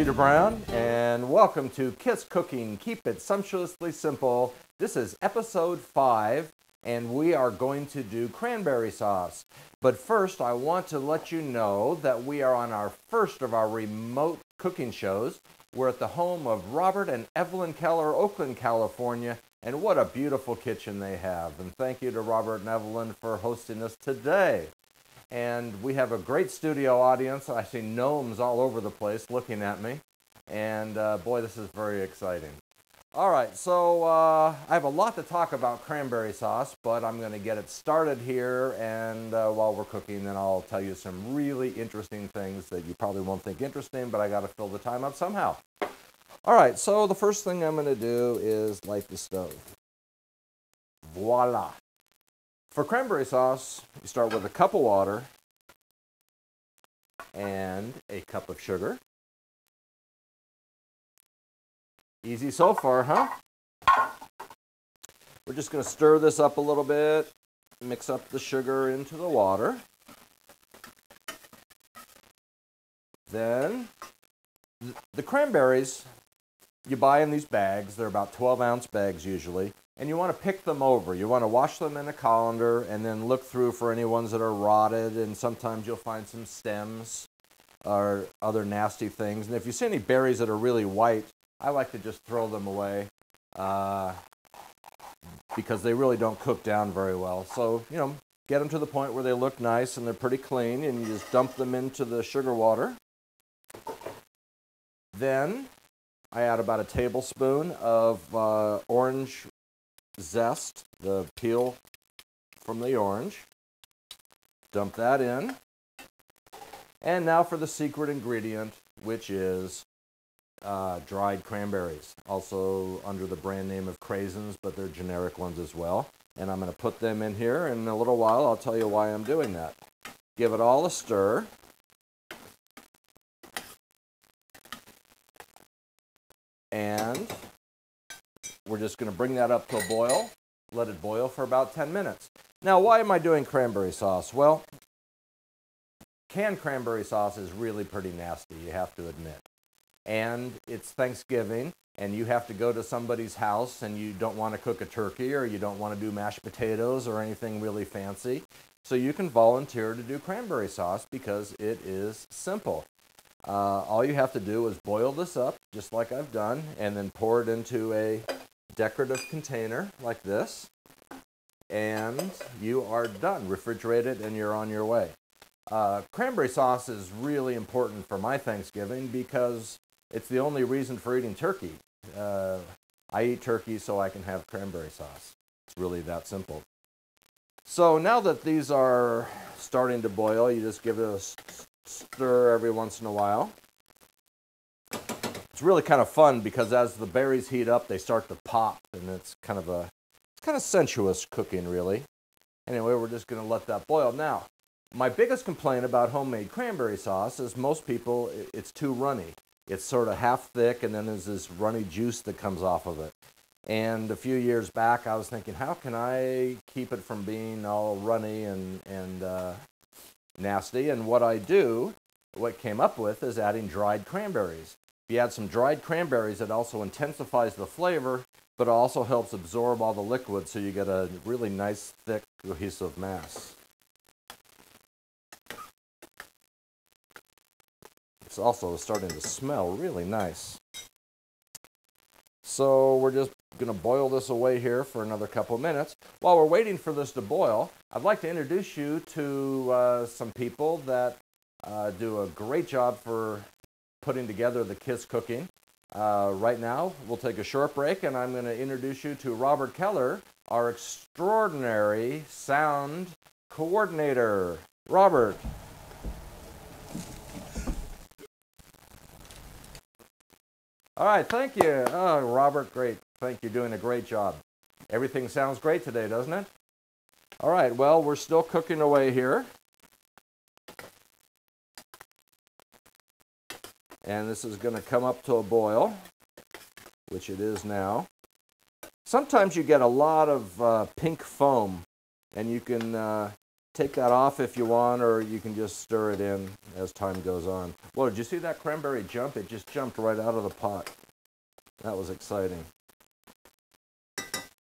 Peter Brown, and welcome to K.I.S.S Cooking. Keep it sumptuously simple. This is episode 5, and we are going to do cranberry sauce. But first, I want to let you know that we are on our first of our remote cooking shows. We're at the home of Robert and Evelyn Keller, Oakland, California, and what a beautiful kitchen they have. And thank you to Robert and Evelyn for hosting us today. And we have a great studio audience. I see gnomes all over the place looking at me. And boy, this is very exciting. All right, so I have a lot to talk about cranberry sauce, but I'm going to get it started here. And while we're cooking, then I'll tell you some really interesting things that you probably won't think interesting, but I got to fill the time up somehow. All right, so the first thing I'm going to do is light the stove. Voila. For cranberry sauce, you start with a cup of water and a cup of sugar. Easy so far, huh? We're just going to stir this up a little bit, mix up the sugar into the water. Then, the cranberries you buy in these bags, they're about 12-ounce bags usually. And you want to pick them over. You want to wash them in a colander and then look through for any ones that are rotted, and sometimes you'll find some stems or other nasty things. And if you see any berries that are really white, I like to just throw them away because they really don't cook down very well. So, you know, get them to the point where they look nice and they're pretty clean, and you just dump them into the sugar water. Then I add about a tablespoon of orange zest, the peel from the orange. Dump that in. And now for the secret ingredient, which is dried cranberries, also under the brand name of K.I.S.S, but they're generic ones as well. And I'm going to put them in here, and in a little while I'll tell you why I'm doing that. Give it all a stir. And we're just going to bring that up to a boil, let it boil for about 10 minutes. Now, why am I doing cranberry sauce? Well, canned cranberry sauce is really pretty nasty, you have to admit. And it's Thanksgiving, and you have to go to somebody's house, and you don't want to cook a turkey, or you don't want to do mashed potatoes or anything really fancy. So you can volunteer to do cranberry sauce because it is simple. All you have to do is boil this up, just like I've done, and then pour it into a decorative container like this, and you are done. Refrigerate it, and you're on your way. Cranberry sauce is really important for my Thanksgiving because it's the only reason for eating turkey. I eat turkey so I can have cranberry sauce. It's really that simple. So now that these are starting to boil, you just give it a stir every once in a while. It's really kind of fun because as the berries heat up, they start to pop, and it's kind of sensuous cooking, really. Anyway, we're just going to let that boil. Now, my biggest complaint about homemade cranberry sauce is most people, it's too runny. It's sort of half thick, and then there's this runny juice that comes off of it. And a few years back, I was thinking, how can I keep it from being all runny and nasty? And what came up with is adding dried cranberries. If you add some dried cranberries, it also intensifies the flavor, but it also helps absorb all the liquid, so you get a really nice, thick, cohesive mass. It's also starting to smell really nice. So we're just going to boil this away here for another couple of minutes. While we're waiting for this to boil, I'd like to introduce you to some people that do a great job for putting together the K.I.S.S cooking. Right now, we'll take a short break, and I'm going to introduce you to Robert Keller, our extraordinary sound coordinator. Robert. All right, thank you. Oh, Robert, great. Thank you, doing a great job. Everything sounds great today, doesn't it? All right, well, we're still cooking away here. And this is going to come up to a boil, which it is now. Sometimes you get a lot of pink foam, and you can take that off if you want, or you can just stir it in as time goes on. Whoa, did you see that cranberry jump? It just jumped right out of the pot. That was exciting.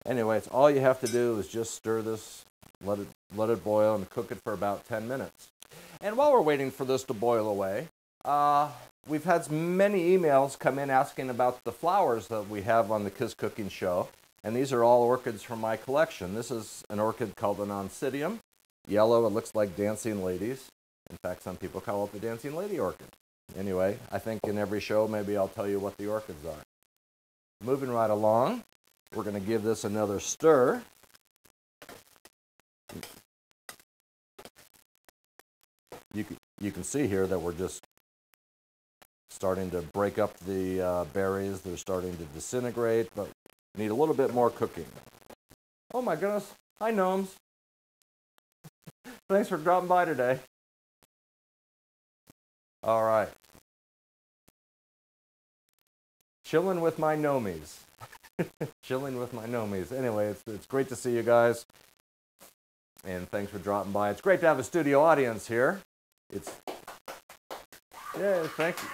Anyway, it's all you have to do is just stir this, let it boil, and cook it for about 10 minutes. And while we're waiting for this to boil away, we've had many emails come in asking about the flowers that we have on the K.I.S.S Cooking Show. And these are all orchids from my collection. This is an orchid called an oncidium. Yellow, it looks like dancing ladies. In fact, some people call it the dancing lady orchid. Anyway, I think in every show, maybe I'll tell you what the orchids are. Moving right along, we're going to give this another stir. You can see here that we're just starting to break up the berries. They're starting to disintegrate, but need a little bit more cooking. Oh my goodness. Hi, gnomes. Thanks for dropping by today. All right. Chilling with my gnomies. Chilling with my gnomies. Anyway, it's great to see you guys. And thanks for dropping by. It's great to have a studio audience here. Yeah, thank you.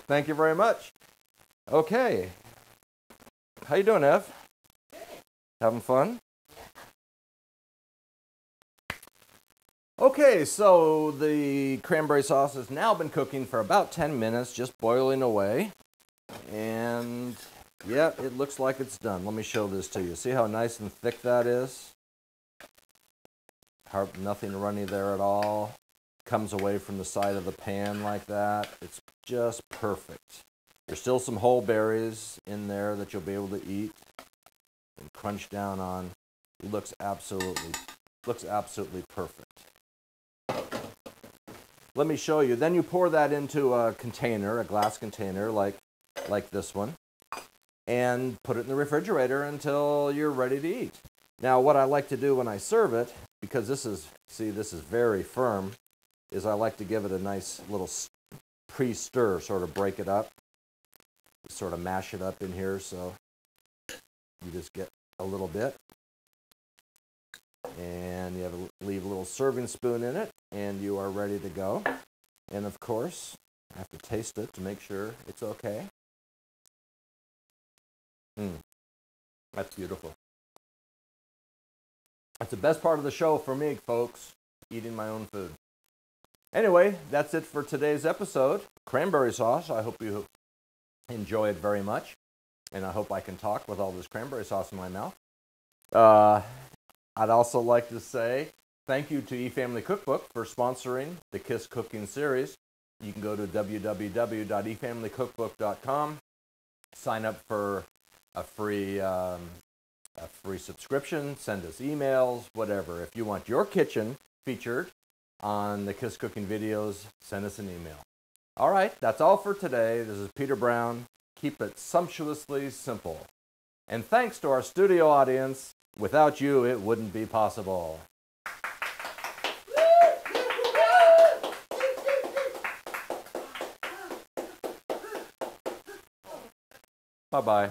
Thank you very much. Okay. How you doing, Ev? Having fun? Okay, so the cranberry sauce has now been cooking for about 10 minutes, just boiling away. And yeah, it looks like it's done. Let me show this to you. See how nice and thick that is? Nothing runny there at all. Comes away from the side of the pan like that. It's just perfect. There's still some whole berries in there that you'll be able to eat and crunch down on. It looks absolutely perfect. Let me show you. Then you pour that into a container, a glass container like this one, and put it in the refrigerator until you're ready to eat. Now, what I like to do when I serve it, because this is very firm, is I like to give it a nice little pre-stir, sort of break it up, sort of mash it up in here, so you just get a little bit. And you have to leave a little serving spoon in it, and you are ready to go. And of course, I have to taste it to make sure it's okay. That's beautiful. That's the best part of the show for me, folks, eating my own food. Anyway, that's it for today's episode. Cranberry sauce. I hope you enjoy it very much. And I hope I can talk with all this cranberry sauce in my mouth. I'd also like to say thank you to eFamily Cookbook for sponsoring the K.I.S.S Cooking Series. You can go to www.efamilycookbook.com, sign up for a free subscription, send us emails, whatever. If you want your kitchen featured on the K.I.S.S Cooking videos, send us an email. All right, that's all for today. This is Peter Brown. Keep it sumptuously simple. And thanks to our studio audience. Without you, it wouldn't be possible. Bye-bye.